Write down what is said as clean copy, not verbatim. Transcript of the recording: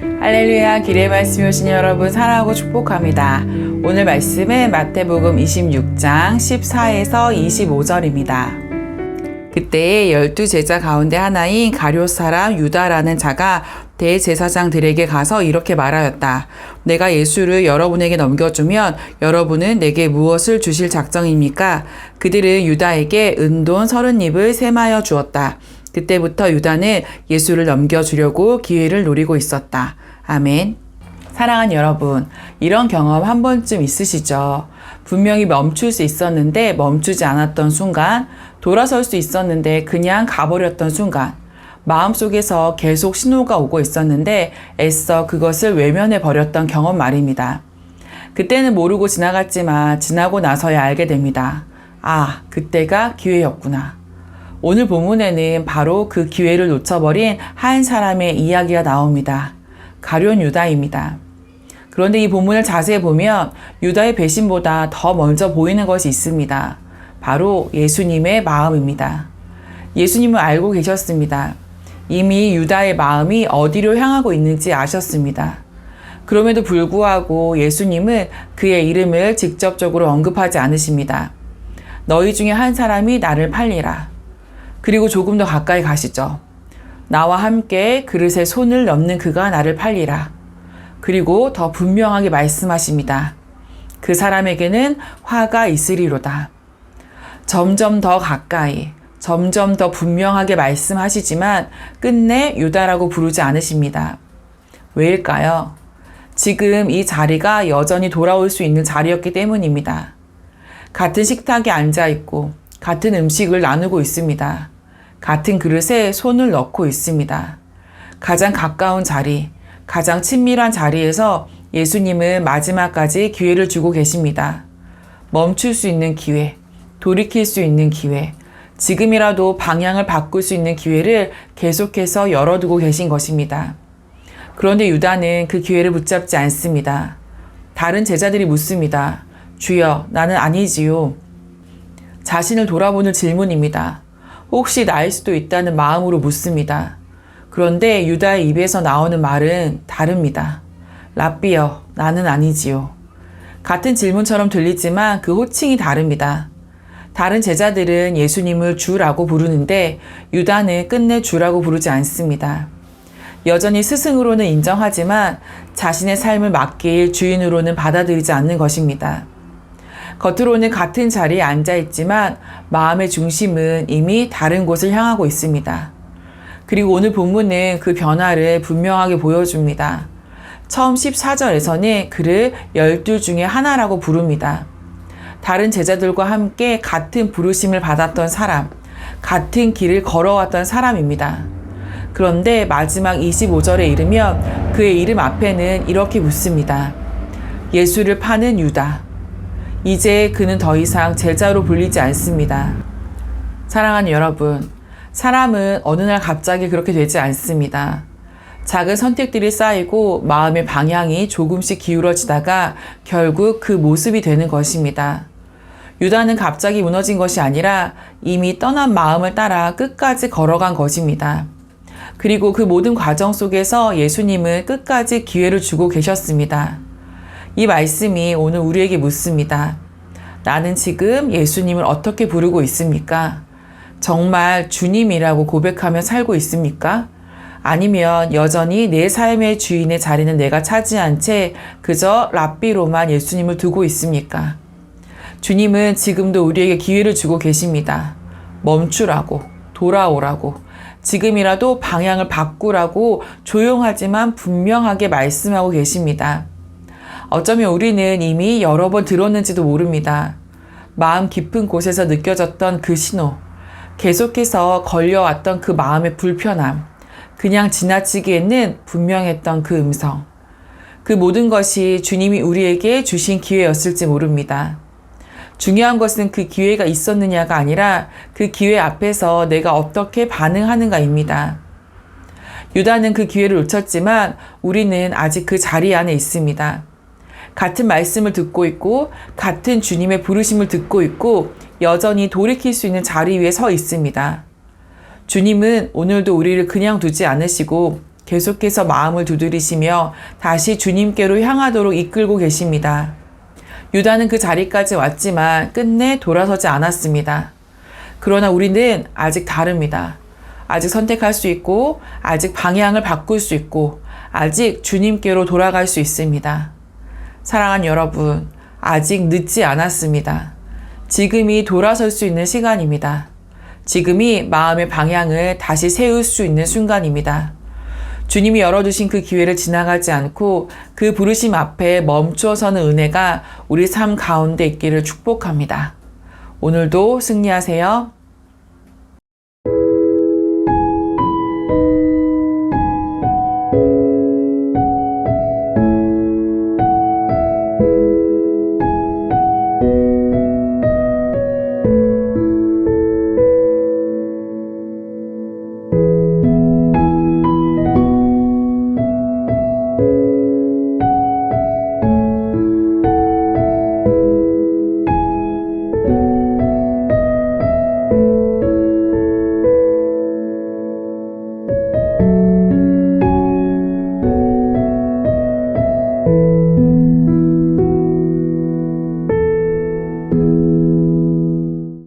할렐루야, 길의 말씀이 오신 여러분 사랑하고 축복합니다. 오늘 말씀은 마태복음 26장 14에서 25절입니다. 그때 12제자 가운데 하나인 가룟 사람 유다라는 자가 대제사장들에게 가서 이렇게 말하였다. 내가 예수를 여러분에게 넘겨주면 여러분은 내게 무엇을 주실 작정입니까? 그들은 유다에게 은돈 30립을 셈하여 주었다. 그때부터 유다는 예수를 넘겨주려고 기회를 노리고 있었다. 아멘. 사랑하는 여러분, 이런 경험 한 번쯤 있으시죠? 분명히 멈출 수 있었는데 멈추지 않았던 순간, 돌아설 수 있었는데 그냥 가버렸던 순간, 마음속에서 계속 신호가 오고 있었는데 애써 그것을 외면해 버렸던 경험 말입니다. 그때는 모르고 지나갔지만 지나고 나서야 알게 됩니다. 아, 그때가 기회였구나. 오늘 본문에는 바로 그 기회를 놓쳐버린 한 사람의 이야기가 나옵니다. 가룟 유다입니다. 그런데 이 본문을 자세히 보면 유다의 배신보다 더 먼저 보이는 것이 있습니다. 바로 예수님의 마음입니다. 예수님은 알고 계셨습니다. 이미 유다의 마음이 어디로 향하고 있는지 아셨습니다. 그럼에도 불구하고 예수님은 그의 이름을 직접적으로 언급하지 않으십니다. 너희 중에 한 사람이 나를 팔리라. 그리고 조금 더 가까이 가시죠. 나와 함께 그릇에 손을 넣는 그가 나를 팔리라. 그리고 더 분명하게 말씀하십니다. 그 사람에게는 화가 있으리로다. 점점 더 가까이, 점점 더 분명하게 말씀하시지만 끝내 유다라고 부르지 않으십니다. 왜일까요? 지금 이 자리가 여전히 돌아올 수 있는 자리였기 때문입니다. 같은 식탁에 앉아있고 같은 음식을 나누고 있습니다. 같은 그릇에 손을 넣고 있습니다. 가장 가까운 자리, 가장 친밀한 자리에서 예수님은 마지막까지 기회를 주고 계십니다. 멈출 수 있는 기회, 돌이킬 수 있는 기회, 지금이라도 방향을 바꿀 수 있는 기회를 계속해서 열어두고 계신 것입니다. 그런데 유다는 그 기회를 붙잡지 않습니다. 다른 제자들이 묻습니다. 주여, 나는 아니지요. 자신을 돌아보는 질문입니다. 혹시 나일 수도 있다는 마음으로 묻습니다. 그런데 유다의 입에서 나오는 말은 다릅니다. 랍비여, 나는 아니지요. 같은 질문처럼 들리지만 그 호칭이 다릅니다. 다른 제자들은 예수님을 주라고 부르는데 유다는 끝내 주라고 부르지 않습니다. 여전히 스승으로는 인정하지만 자신의 삶을 맡길 주인으로는 받아들이지 않는 것입니다. 겉으로는 같은 자리에 앉아있지만 마음의 중심은 이미 다른 곳을 향하고 있습니다. 그리고 오늘 본문은 그 변화를 분명하게 보여줍니다. 처음 14절에서는 그를 12 중에 하나라고 부릅니다. 다른 제자들과 함께 같은 부르심을 받았던 사람, 같은 길을 걸어왔던 사람입니다. 그런데 마지막 25절에 이르면 그의 이름 앞에는 이렇게 붙습니다. 예수를 파는 유다. 이제 그는 더 이상 제자로 불리지 않습니다. 사랑하는 여러분, 사람은 어느 날 갑자기 그렇게 되지 않습니다. 작은 선택들이 쌓이고 마음의 방향이 조금씩 기울어지다가 결국 그 모습이 되는 것입니다. 유다는 갑자기 무너진 것이 아니라 이미 떠난 마음을 따라 끝까지 걸어간 것입니다. 그리고 그 모든 과정 속에서 예수님은 끝까지 기회를 주고 계셨습니다. 이 말씀이 오늘 우리에게 묻습니다. 나는 지금 예수님을 어떻게 부르고 있습니까? 정말 주님이라고 고백하며 살고 있습니까? 아니면 여전히 내 삶의 주인의 자리는 내가 차지한 채 그저 랍비로만 예수님을 두고 있습니까? 주님은 지금도 우리에게 기회를 주고 계십니다. 멈추라고, 돌아오라고, 지금이라도 방향을 바꾸라고 조용하지만 분명하게 말씀하고 계십니다. 어쩌면 우리는 이미 여러 번 들었는지도 모릅니다. 마음 깊은 곳에서 느껴졌던 그 신호, 계속해서 걸려왔던 그 마음의 불편함, 그냥 지나치기에는 분명했던 그 음성. 그 모든 것이 주님이 우리에게 주신 기회였을지 모릅니다. 중요한 것은 그 기회가 있었느냐가 아니라 그 기회 앞에서 내가 어떻게 반응하는가입니다. 유다는 그 기회를 놓쳤지만 우리는 아직 그 자리 안에 있습니다. 같은 말씀을 듣고 있고 같은 주님의 부르심을 듣고 있고 여전히 돌이킬 수 있는 자리 위에 서 있습니다. 주님은 오늘도 우리를 그냥 두지 않으시고 계속해서 마음을 두드리시며 다시 주님께로 향하도록 이끌고 계십니다. 유다는 그 자리까지 왔지만 끝내 돌아서지 않았습니다. 그러나 우리는 아직 다릅니다. 아직 선택할 수 있고, 아직 방향을 바꿀 수 있고, 아직 주님께로 돌아갈 수 있습니다. 사랑하는 여러분, 아직 늦지 않았습니다. 지금이 돌아설 수 있는 시간입니다. 지금이 마음의 방향을 다시 세울 수 있는 순간입니다. 주님이 열어주신 그 기회를 지나가지 않고 그 부르심 앞에 멈추어서는 은혜가 우리 삶 가운데 있기를 축복합니다. 오늘도 승리하세요.